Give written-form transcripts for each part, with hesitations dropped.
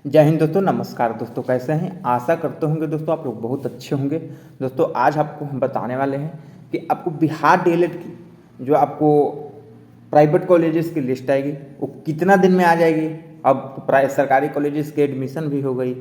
जय हिंद दोस्तों, नमस्कार दोस्तों। कैसे हैं? आशा करते होंगे दोस्तों आप लोग बहुत अच्छे होंगे। दोस्तों आज आपको हम बताने वाले हैं कि आपको बिहार डीएलएड की जो आपको प्राइवेट कॉलेजेस की लिस्ट आएगी वो कितना दिन में आ जाएगी। अब सरकारी कॉलेजेस की एडमिशन भी हो गई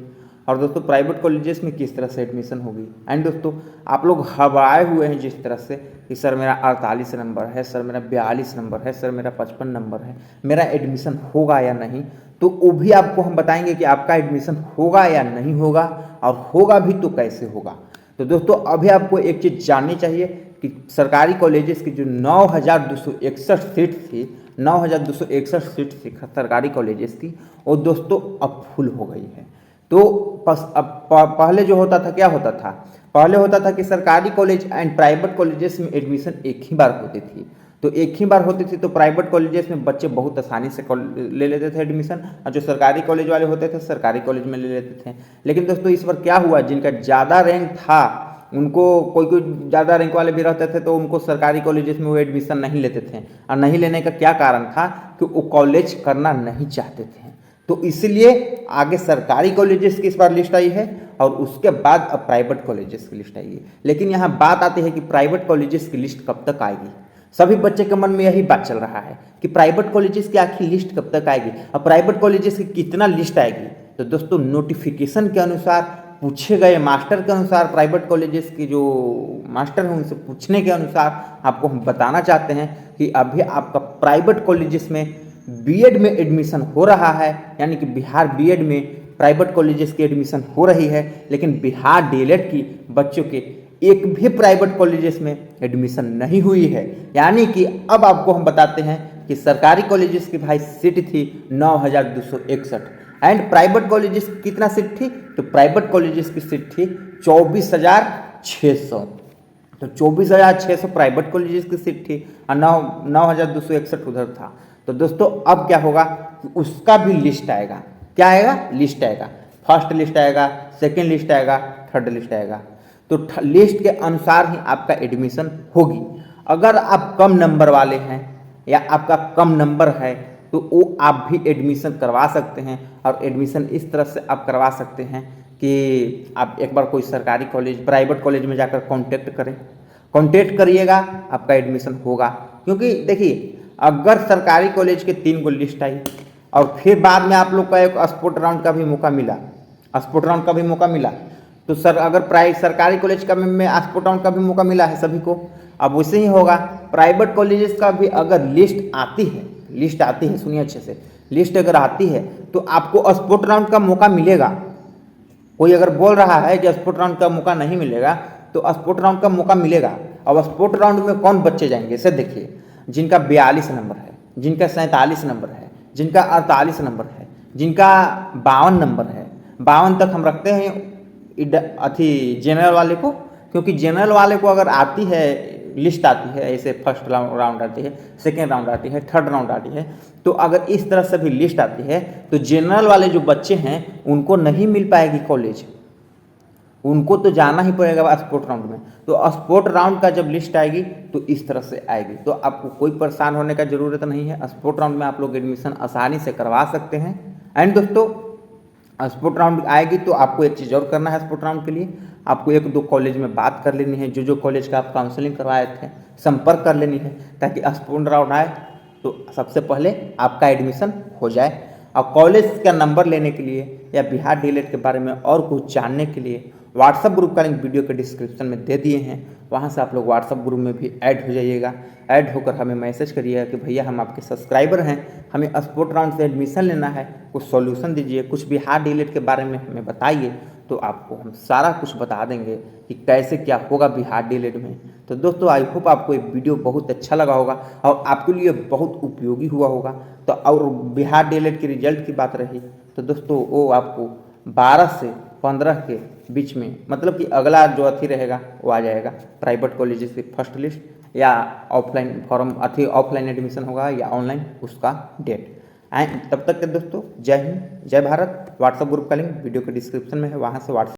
और दोस्तों प्राइवेट कॉलेजेस में किस तरह से एडमिशन होगी। एंड दोस्तों आप लोग घबराए हुए हैं जिस तरह से कि सर मेरा 48 नंबर है, सर मेरा 42 नंबर है, सर मेरा 55 नंबर है, मेरा एडमिशन होगा या नहीं। तो वो भी आपको हम बताएंगे कि आपका एडमिशन होगा या नहीं होगा, और होगा भी तो कैसे होगा। तो दोस्तों अभी आपको एक चीज़ जाननी चाहिए कि सरकारी कॉलेजेस की जो 9261 सीट थी, 9261 सीट थी सरकारी कॉलेजेस की, वो दोस्तों अब फुल हो गई है। तो अब पहले जो होता था, क्या होता था, पहले होता था कि सरकारी कॉलेज एंड प्राइवेट कॉलेजेस में एडमिशन एक ही बार होती थी। तो एक ही बार होती थी तो प्राइवेट कॉलेजेस में बच्चे बहुत आसानी से ले लेते थे एडमिशन, और जो सरकारी कॉलेज वाले होते थे सरकारी कॉलेज में ले लेते थे। लेकिन दोस्तों इस बार क्या हुआ, जिनका ज़्यादा रैंक था उनको, कोई कोई ज़्यादा रैंक वाले भी रहते थे तो उनको सरकारी कॉलेजेस में वो एडमिशन नहीं लेते थे। और नहीं लेने का क्या कारण था कि वो कॉलेज करना नहीं चाहते थे। तो इसलिए आगे सरकारी कॉलेजेस की इस बार लिस्ट आई है और उसके बाद अब प्राइवेट कॉलेजेस की लिस्ट आई है। लेकिन यहाँ बात आती है कि प्राइवेट कॉलेजेस की लिस्ट कब तक आएगी। सभी बच्चे के मन में यही बात चल रहा है कि प्राइवेट कॉलेजेस की आखिर लिस्ट कब तक आएगी और प्राइवेट कॉलेजेस की कितना लिस्ट आएगी। तो दोस्तों नोटिफिकेशन के अनुसार, पूछे गए मास्टर के अनुसार, प्राइवेट कॉलेजेस की जो मास्टर हैं उनसे पूछने के अनुसार आपको हम बताना चाहते हैं कि अभी आपका प्राइवेट कॉलेजेस में बीएड में एडमिशन हो रहा है, यानी कि बिहार बीएड में प्राइवेट कॉलेजेस की एडमिशन हो रही है। लेकिन बिहार डीएलएड की बच्चों के एक भी प्राइवेट कॉलेजेस में एडमिशन नहीं हुई है। यानी कि अब आपको हम बताते हैं कि सरकारी कॉलेजेस की भाई सीट थी 9261 एंड प्राइवेट कॉलेजेस कितना सीट थी, तो प्राइवेट कॉलेजेस की सीट थी 24,600। तो 24,600 प्राइवेट कॉलेजेस की सीट थी और 9,261 उधर था। तो दोस्तों अब क्या होगा कि उसका भी लिस्ट आएगा। क्या आएगा? लिस्ट आएगा। फर्स्ट लिस्ट आएगा, सेकेंड लिस्ट आएगा, थर्ड लिस्ट आएगा। तो लिस्ट के अनुसार ही आपका एडमिशन होगी। अगर आप कम नंबर वाले हैं या आपका कम नंबर है तो वो आप भी एडमिशन करवा सकते हैं। और एडमिशन इस तरह से आप करवा सकते हैं कि आप एक बार कोई सरकारी कॉलेज, प्राइवेट कॉलेज में जाकर कांटेक्ट करें। कांटेक्ट करिएगा, आपका एडमिशन होगा। क्योंकि देखिए अगर सरकारी कॉलेज के 3 को लिस्ट आई और फिर बाद में आप लोग का एक स्पोर्ट राउंड का भी मौका मिला, स्पोर्ट राउंड का भी मौका मिला, तो सर अगर सरकारी कॉलेज का में स्पोर्ट राउंड का भी मौका मिला है सभी को, अब वैसे ही होगा प्राइवेट कॉलेजेस का भी। अगर लिस्ट आती है, सुनिए अच्छे से, लिस्ट अगर आती है तो आपको स्पोर्ट राउंड का मौका मिलेगा। कोई अगर बोल रहा है कि स्पोर्ट राउंड का मौका नहीं मिलेगा, तो स्पोर्ट राउंड का मौका मिलेगा। अब स्पोर्ट राउंड में कौन बच्चे जाएंगे? सर देखिए, जिनका 42 नंबर है, जिनका 47 नंबर है, जिनका 48 नंबर है, जिनका 52 नंबर है, 52 तक हम रखते हैं जनरल वाले को। क्योंकि जनरल वाले को अगर आती है, लिस्ट आती है, ऐसे फर्स्ट राउंड आती है, सेकेंड राउंड आती है, थर्ड राउंड आती है, तो अगर इस तरह से भी लिस्ट आती है तो जनरल वाले जो बच्चे हैं उनको नहीं मिल पाएगी कॉलेज, उनको तो जाना ही पड़ेगा स्पोर्ट राउंड में। तो स्पोर्ट राउंड का जब लिस्ट आएगी तो इस तरह से आएगी। तो आपको कोई परेशान होने का ज़रूरत नहीं है। स्पोर्ट राउंड में आप लोग एडमिशन आसानी से करवा सकते हैं। एंड दोस्तों स्पोर्ट राउंड आएगी तो आपको एक चीज़ और करना है। स्पोर्ट राउंड के लिए आपको 1-2 कॉलेज में बात कर लेनी है, जो कॉलेज का आप काउंसलिंग करवाए थे संपर्क कर लेनी है, ताकि स्पोर्ट राउंड आए तो सबसे पहले आपका एडमिशन हो जाए। और कॉलेज का नंबर लेने के लिए या बिहार डीएलएड के बारे में और कुछ जानने के लिए व्हाट्सअप ग्रुप का लिंक वीडियो के डिस्क्रिप्शन में दे दिए हैं, वहाँ से आप लोग व्हाट्सअप ग्रुप में भी ऐड हो जाइएगा। ऐड होकर हमें मैसेज करिएगा कि भैया हम आपके सब्सक्राइबर हैं, हमें स्पोर्ट राउंड से एडमिशन लेना है, कुछ सॉल्यूशन दीजिए, कुछ बिहार डीएलएड के बारे में हमें बताइए। तो आपको हम सारा कुछ बता देंगे कि कैसे क्या होगा बिहार डीएलएड में। तो दोस्तों आई होप आपको ये वीडियो बहुत अच्छा लगा होगा और आपके लिए बहुत उपयोगी हुआ होगा। तो और बिहार डीएलएड की रिजल्ट की बात रही तो दोस्तों वो आपको 12 से 15 के बीच में, मतलब कि अगला जो अथी रहेगा वो आ जाएगा प्राइवेट कॉलेजेस की फर्स्ट लिस्ट, या ऑफलाइन फॉर्म ऑफलाइन एडमिशन होगा या ऑनलाइन उसका डेट। एंड तब तक के दोस्तों जय हिंद, जय भारत। व्हाट्सअप ग्रुप का लिंक वीडियो के डिस्क्रिप्शन में है, वहाँ से व्हाट्सअप